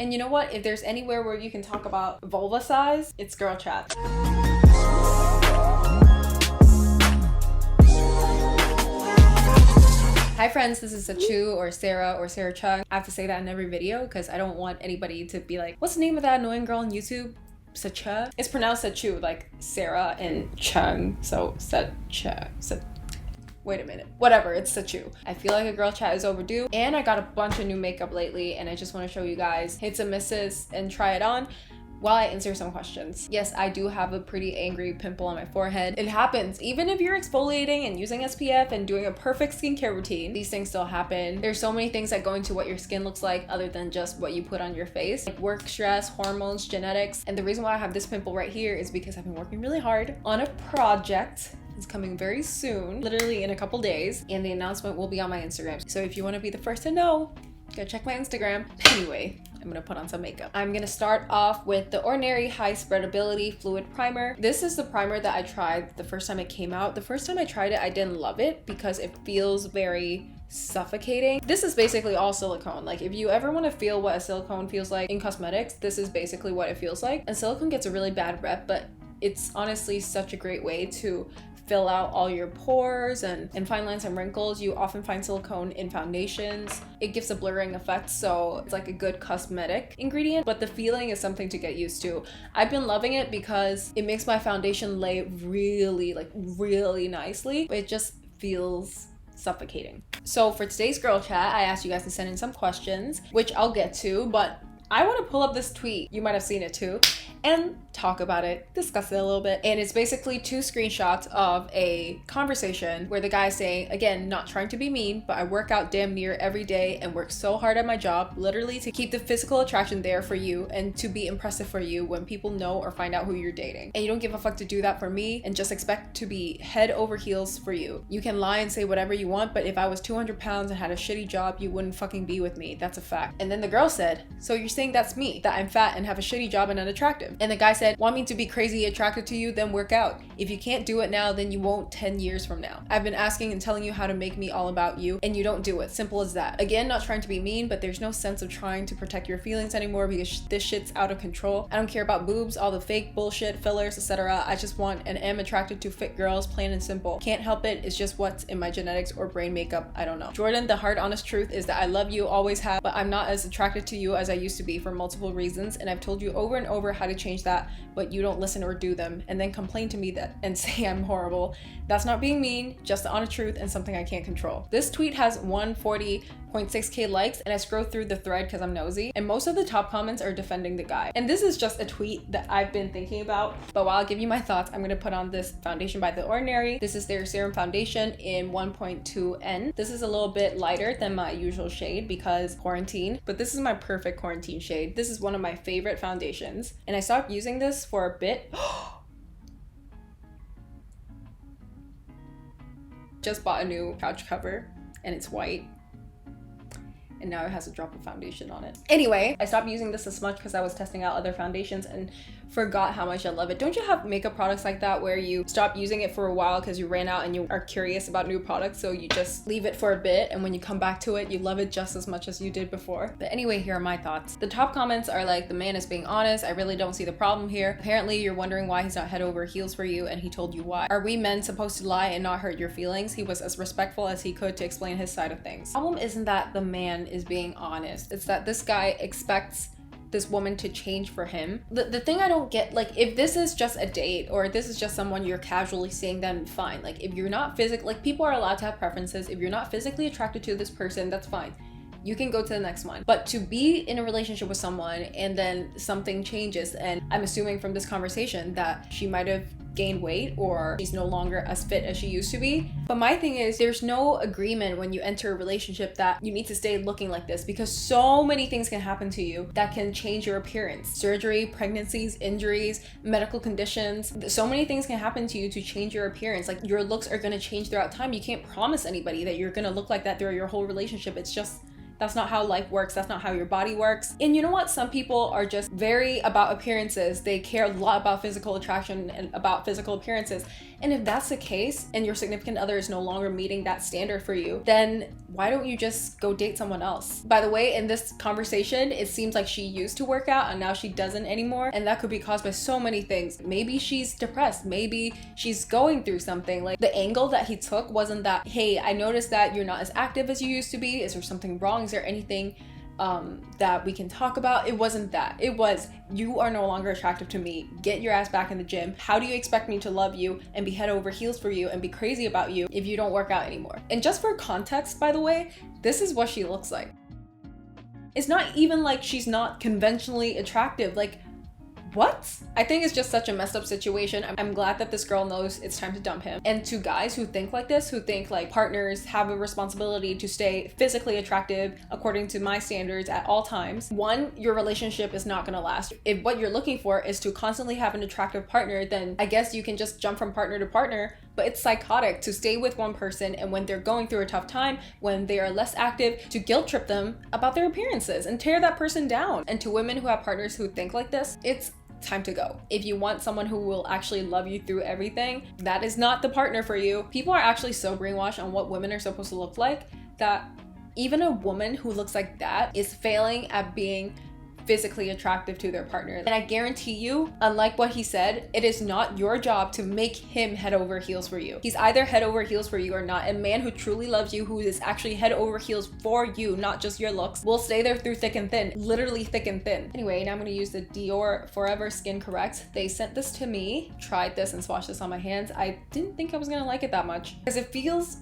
And you know what? If there's anywhere where you can talk about vulva size, it's girl chat. Hi friends, this is SACHEU or Sarah or Sarah Chung. I have to say that in every video because I don't want anybody to be like, what's the name of that annoying girl on YouTube? SACHEU? It's pronounced SACHEU, like Sarah and Chung, so SACHEU. Wait a minute. Whatever, it's SACHEU. I feel like a girl chat is overdue, and I got a bunch of new makeup lately, and I just want to show you guys hits and misses and try it on while I answer some questions. Yes, I do have a pretty angry pimple on my forehead. It happens. Even if you're exfoliating and using SPF and doing a perfect skincare routine, these things still happen. There's so many things that go into what your skin looks like other than just what you put on your face. Like work stress, hormones, genetics. And the reason why I have this pimple right here is because I've been working really hard on a project. It's coming very soon, literally in a couple days, and the announcement will be on my Instagram. So if you want to be the first to know, go check my Instagram. Anyway, I'm gonna put on some makeup. I'm gonna start off with the Ordinary High Spreadability Fluid Primer. This is the primer that I tried the first time it came out. The first time I tried it, I didn't love it because it feels very suffocating. This is basically all silicone. Like if you ever want to feel what a silicone feels like in cosmetics, this is basically what it feels like. And silicone gets a really bad rep, but it's honestly such a great way to fill out all your pores and fine lines and wrinkles. You often find silicone in foundations. It gives a blurring effect, so it's like a good cosmetic ingredient, but the feeling is something to get used to. I've been loving it because it makes my foundation lay really nicely, but it just feels suffocating. So for today's girl chat, I asked you guys to send in some questions, which I'll get to, but I want to pull up this tweet, you might have seen it too, and talk about it, discuss it a little bit. And it's basically 2 screenshots of a conversation where the guy's saying, again, not trying to be mean, but I work out damn near every day and work so hard at my job, literally to keep the physical attraction there for you and to be impressive for you when people know or find out who you're dating. And you don't give a fuck to do that for me and just expect to be head over heels for you. You can lie and say whatever you want, but if I was 200 pounds and had a shitty job, you wouldn't fucking be with me. That's a fact. And then the girl said, so you're saying that's me, that I'm fat and have a shitty job and unattractive? And the guy said, want me to be crazy attracted to you? Then work out. If you can't do it now, then you won't 10 years from now. I've been asking and telling you how to make me all about you, and you don't do it. Simple as that. Again, not trying to be mean, but there's no sense of trying to protect your feelings anymore because this shit's out of control. I don't care about boobs, all the fake bullshit, fillers, etc. I just want and am attracted to fit girls, plain and simple. Can't help it. It's just what's in my genetics or brain makeup. I don't know. Jordan, the hard honest truth is that I love you, always have, but I'm not as attracted to you as I used to be for multiple reasons, and I've told you over and over how to change that, but you don't listen or do them, and then complain to me that and say I'm horrible. That's not being mean, just the honest truth and something I can't control. This tweet has 140.6k likes, and I scrolled through the thread because I'm nosy, and most of the top comments are defending the guy. And this is just a tweet that I've been thinking about, but while I'll give you my thoughts, I'm gonna put on this foundation by The Ordinary. This is their serum foundation in 1.2N. This is a little bit lighter than my usual shade because quarantine, but this is my perfect quarantine shade. This is one of my favorite foundations, and I stopped using this for a bit. Just bought a new couch cover and it's white, and now it has a drop of foundation on it. Anyway, I stopped using this as much because I was testing out other foundations and forgot how much I love it. Don't you have makeup products like that where you stop using it for a while because you ran out and you are curious about new products, so you just leave it for a bit, and when you come back to it, you love it just as much as you did before? But anyway, here are my thoughts. The top comments are like, the man is being honest. I really don't see the problem here. Apparently, you're wondering why he's not head over heels for you, and he told you why. Are we men supposed to lie and not hurt your feelings? He was as respectful as he could to explain his side of things. The problem isn't that the man is being honest. It's that this guy expects this woman to change for him. The thing I don't get, like, if this is just a date or this is just someone you're casually seeing, then fine. Like, if you're not like, people are allowed to have preferences. If you're not physically attracted to this person, that's fine. You can go to the next one. But to be in a relationship with someone and then something changes, and I'm assuming from this conversation that she might have gained weight or she's no longer as fit as she used to be. But my thing is, there's no agreement when you enter a relationship that you need to stay looking like this, because so many things can happen to you that can change your appearance. Surgery, pregnancies, injuries, medical conditions. So many things can happen to you to change your appearance. Like, your looks are going to change throughout time. You can't promise anybody that you're going to look like that throughout your whole relationship. It's just That's not how life works. That's not how your body works. And you know what? Some people are just very about appearances. They care a lot about physical attraction and about physical appearances. And if that's the case and your significant other is no longer meeting that standard for you, then why don't you just go date someone else? By the way, in this conversation, it seems like she used to work out and now she doesn't anymore. And that could be caused by so many things. Maybe she's depressed. Maybe she's going through something. Like, the angle that he took wasn't that, hey, I noticed that you're not as active as you used to be. Is there something wrong? Is there anything that we can talk about? It wasn't that. It was, you are no longer attractive to me. Get your ass back in the gym. How do you expect me to love you and be head over heels for you and be crazy about you if you don't work out anymore? And just for context, by the way, this is what she looks like. It's not even like she's not conventionally attractive. Like, what? I think it's just such a messed up situation. I'm glad that this girl knows it's time to dump him. And to guys who think like this, who think like partners have a responsibility to stay physically attractive according to my standards at all times, one, your relationship is not gonna last. If what you're looking for is to constantly have an attractive partner, then I guess you can just jump from partner to partner. But it's psychotic to stay with one person, and when they're going through a tough time, when they are less active, to guilt trip them about their appearances and tear that person down. And to women who have partners who think like this, it's time to go. If you want someone who will actually love you through everything, that is not the partner for you. People are actually so brainwashed on what women are supposed to look like that even a woman who looks like that is failing at being physically attractive to their partner. And I guarantee you, unlike what he said, it is not your job to make him head over heels for you. He's either head over heels for you or not. A man who truly loves you, who is actually head over heels for you, not just your looks, will stay there through thick and thin, literally thick and thin. Anyway, now I'm gonna use the Dior Forever Skin Correct. They sent this to me, tried this and swatched this on my hands. I didn't think I was gonna like it that much because it feels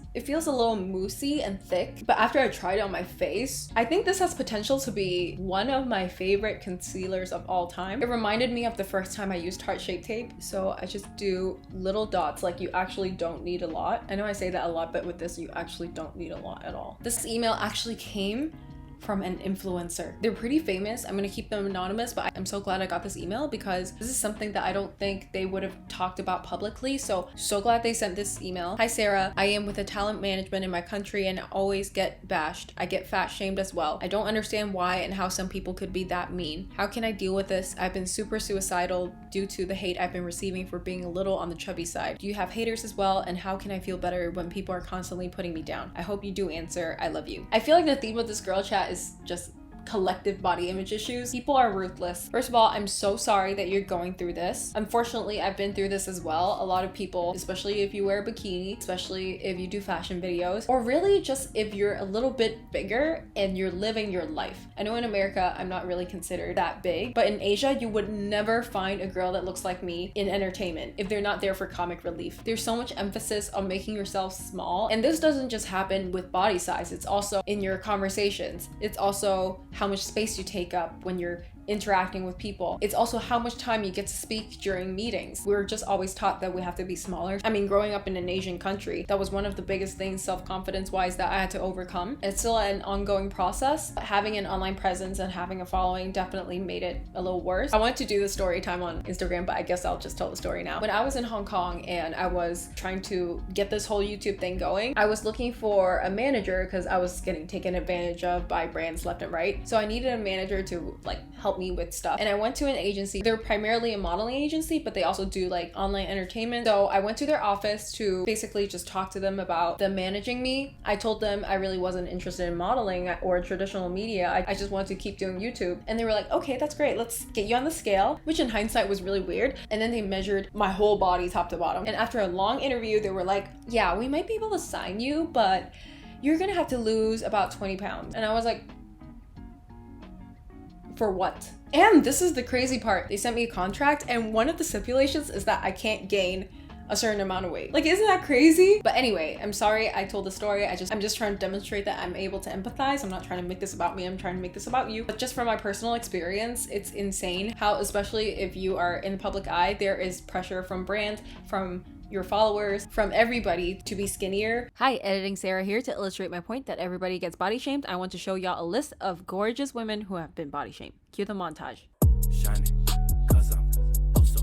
a little moussey and thick, but after I tried it on my face, I think this has potential to be one of my favorite concealers of all time. It reminded me of the first time I used heart-shaped tape, so I just do little dots. Like, you actually don't need a lot. I know I say that a lot, but with this, you actually don't need a lot at all. This email actually came from an influencer. They're pretty famous. I'm gonna keep them anonymous, but I'm so glad I got this email because this is something that I don't think they would have talked about publicly. So glad they sent this email. Hi Sarah, I am with a talent management in my country and always get bashed. I get fat shamed as well. I don't understand why and how some people could be that mean. How can I deal with this? I've been super suicidal due to the hate I've been receiving for being a little on the chubby side. Do you have haters as well? And how can I feel better when people are constantly putting me down? I hope you do answer. I love you. I feel like the theme of this girl chat is just collective body image issues. People are ruthless. First of all, I'm so sorry that you're going through this. Unfortunately, I've been through this as well. A lot of people, especially if you wear a bikini, especially if you do fashion videos, or really just if you're a little bit bigger and you're living your life. I know in America, I'm not really considered that big, but in Asia, you would never find a girl that looks like me in entertainment if they're not there for comic relief. There's so much emphasis on making yourself small, and this doesn't just happen with body size. It's also in your conversations. It's also how much space you take up when you're interacting with people. It's also how much time you get to speak during meetings. We're just always taught that we have to be smaller. I mean, growing up in an Asian country, that was one of the biggest things self-confidence wise that I had to overcome. It's still an ongoing process. Having an online presence and having a following definitely made it a little worse. I wanted to do the story time on Instagram, but I guess I'll just tell the story now. When I was in Hong Kong and I was trying to get this whole YouTube thing going, I was looking for a manager because I was getting taken advantage of by brands left and right. So I needed a manager to like help me with stuff. And I went to an agency. They're primarily a modeling agency, but they also do like online entertainment. So I went to their office to basically just talk to them about them managing me. I told them I really wasn't interested in modeling or traditional media. I just wanted to keep doing YouTube. And they were like, okay, that's great. Let's get you on the scale, which in hindsight was really weird. And then they measured my whole body top to bottom. And after a long interview, they were like, yeah, we might be able to sign you, but you're gonna have to lose about 20 pounds. And I was like, for what? And this is the crazy part. They sent me a contract and one of the stipulations is that I can't gain a certain amount of weight. Like, isn't that crazy? But anyway, I'm sorry I told the story. I'm just trying to demonstrate that I'm able to empathize. I'm not trying to make this about me. I'm trying to make this about you. But just from my personal experience, it's insane how, especially if you are in the public eye, there is pressure from brands, from your followers, from everybody to be skinnier. Hi, Editing Sarah here to illustrate my point that everybody gets body shamed. I want to show y'all a list of gorgeous women who have been body shamed. Cue the montage. Shining, cause I'm oh so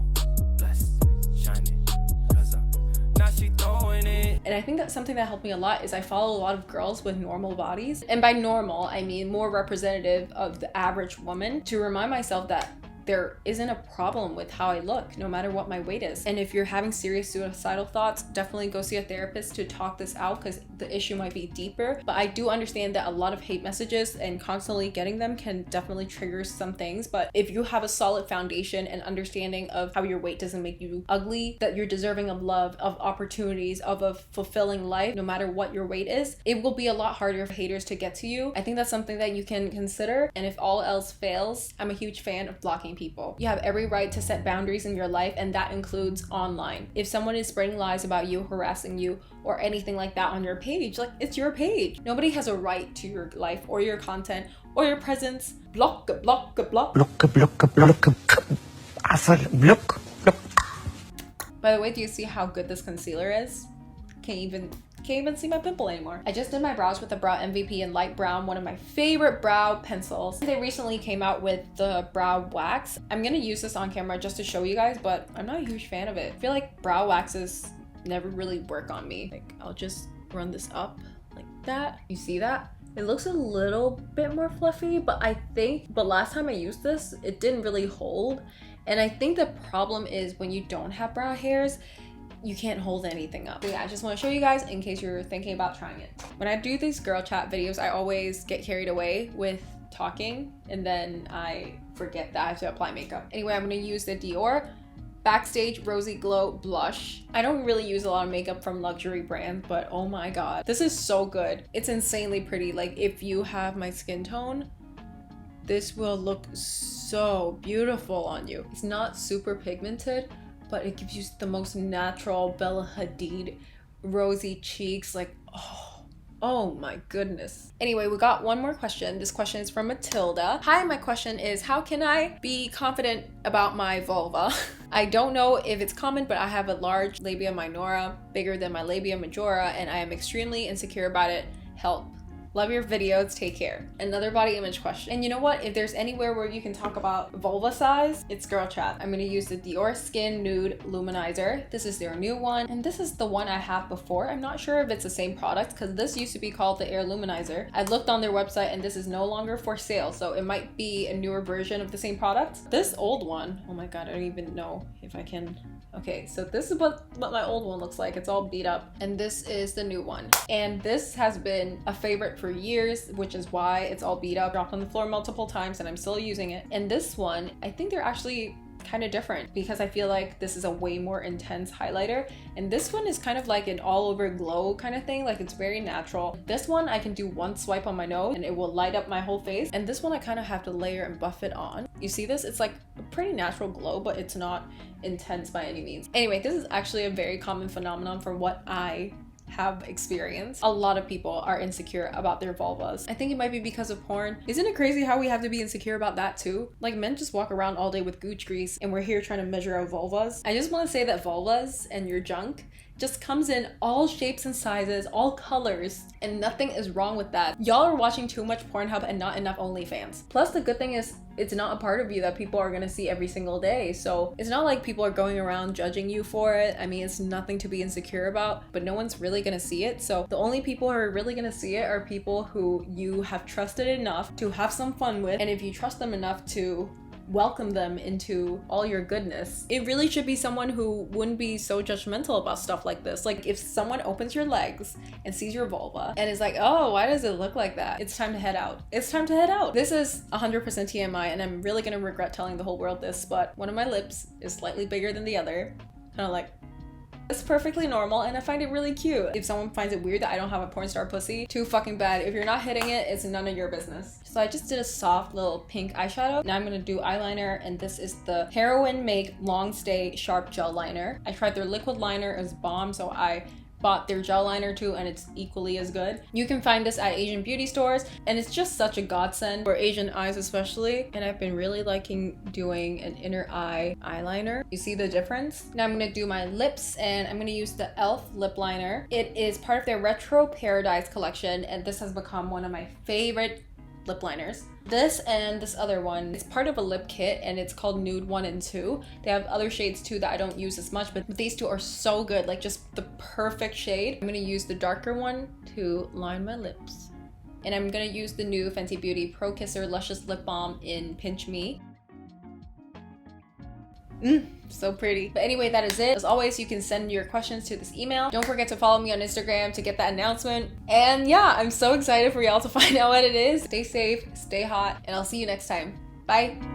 blessed. Shining, cause I'm now she throwing it. And I think that's something that helped me a lot is I follow a lot of girls with normal bodies. And by normal, I mean more representative of the average woman, to remind myself that there isn't a problem with how I look, no matter what my weight is. And if you're having serious suicidal thoughts, definitely go see a therapist to talk this out, because the issue might be deeper. But I do understand that a lot of hate messages and constantly getting them can definitely trigger some things. But if you have a solid foundation and understanding of how your weight doesn't make you ugly, that you're deserving of love, of opportunities, of a fulfilling life, no matter what your weight is, it will be a lot harder for haters to get to you. I think that's something that you can consider. And if all else fails, I'm a huge fan of blocking people. You have every right to set boundaries in your life, and that includes online. If someone is spreading lies about you, harassing you, or anything like that on your page, like, it's your page. Nobody has a right to your life or your content or your presence. Block. I said block. By the way, do you see how good this concealer is? Can't even see my pimple anymore. I just did my brows with the Brow MVP in light brown, one of my favorite brow pencils. They recently came out with the brow wax. I'm gonna use this on camera just to show you guys, but I'm not a huge fan of it. I feel like brow waxes never really work on me. Like, I'll just run this up like that. You see that? It looks a little bit more fluffy, but last time I used this, it didn't really hold. And I think the problem is when you don't have brow hairs, you can't hold anything up. So yeah, I just want to show you guys in case you're thinking about trying it. When I do these girl chat videos, I always get carried away with talking, and then I forget that I have to apply makeup. Anyway, I'm gonna use the Dior Backstage Rosy Glow Blush. I don't really use a lot of makeup from luxury brands, but oh my god, this is so good. It's insanely pretty. Like, if you have my skin tone, this will look so beautiful on you. It's not super pigmented, but it gives you the most natural Bella Hadid rosy cheeks. Like, oh my goodness. Anyway, we got one more question. This question is from Matilda. Hi, my question is, how can I be confident about my vulva? I don't know if it's common, but I have a large labia minora, bigger than my labia majora, and I am extremely insecure about it. Help. Love your videos, take care. Another body image question. And you know what? If there's anywhere where you can talk about vulva size, it's girl chat. I'm gonna use the Dior Skin Nude Luminizer. This is their new one, and this is the one I have before. I'm not sure if it's the same product, because this used to be called the Air Luminizer. I looked on their website and this is no longer for sale, so it might be a newer version of the same product. This old one, oh my god, I don't even know if I can. Okay, so this is what my old one looks like. It's all beat up, and this is the new one. And this has been a favorite for years, which is why it's all beat up, dropped on the floor multiple times, and I'm still using it. And this one, I think they're actually kind of different, because I feel like this is a way more intense highlighter, and this one is kind of like an all over glow kind of thing. Like, it's very natural. This one I can do one swipe on my nose and it will light up my whole face, and this one I kind of have to layer and buff it on. You see this? It's like a pretty natural glow, but it's not intense by any means. Anyway, this is actually a very common phenomenon from what I have experienced. A lot of people are insecure about their vulvas. I think it might be because of porn. Isn't it crazy how we have to be insecure about that too? Like, men just walk around all day with gooch grease, and we're here trying to measure our vulvas. I just want to say that vulvas and your junk just comes in all shapes and sizes, all colors, and nothing is wrong with that. Y'all are watching too much Pornhub and not enough OnlyFans. Plus, the good thing is it's not a part of you that people are gonna see every single day, so it's not like people are going around judging you for it. I mean, it's nothing to be insecure about, but no one's really gonna see it. So the only people who are really gonna see it are people who you have trusted enough to have some fun with, and if you trust them enough to welcome them into all your goodness. It really should be someone who wouldn't be so judgmental about stuff like this. Like, if someone opens your legs and sees your vulva and is like, oh, why does it look like that? It's time to head out. It's time to head out. This is 100% TMI, and I'm really gonna regret telling the whole world this, but one of my lips is slightly bigger than the other. Kind of like, it's perfectly normal, and I find it really cute. If someone finds it weird that I don't have a porn star pussy, too fucking bad. If you're not hitting it, it's none of your business. So I just did a soft little pink eyeshadow. Now I'm gonna do eyeliner, and this is the Heroin Make Long Stay Sharp Gel Liner. I tried their liquid liner, it was bomb, so I bought their gel liner too, and it's equally as good. You can find this at Asian beauty stores, and it's just such a godsend for Asian eyes especially. And I've been really liking doing an inner eye eyeliner. You see the difference? Now I'm gonna do my lips, and I'm gonna use the e.l.f. lip liner. It is part of their Retro Paradise collection, and this has become one of my favorite lip liners. This and this other one, it's part of a lip kit and it's called Nude 1 and 2. They have other shades too that I don't use as much, but these two are so good, like just the perfect shade. I'm gonna use the darker one to line my lips. And I'm gonna use the new Fenty Beauty Pro Kisser Luscious Lip Balm in Pinch Me. So pretty. But anyway, that is it. As always, you can send your questions to this email. Don't forget to follow me on Instagram to get that announcement. And yeah, I'm so excited for y'all to find out what it is. Stay safe, stay hot, and I'll see you next time. Bye.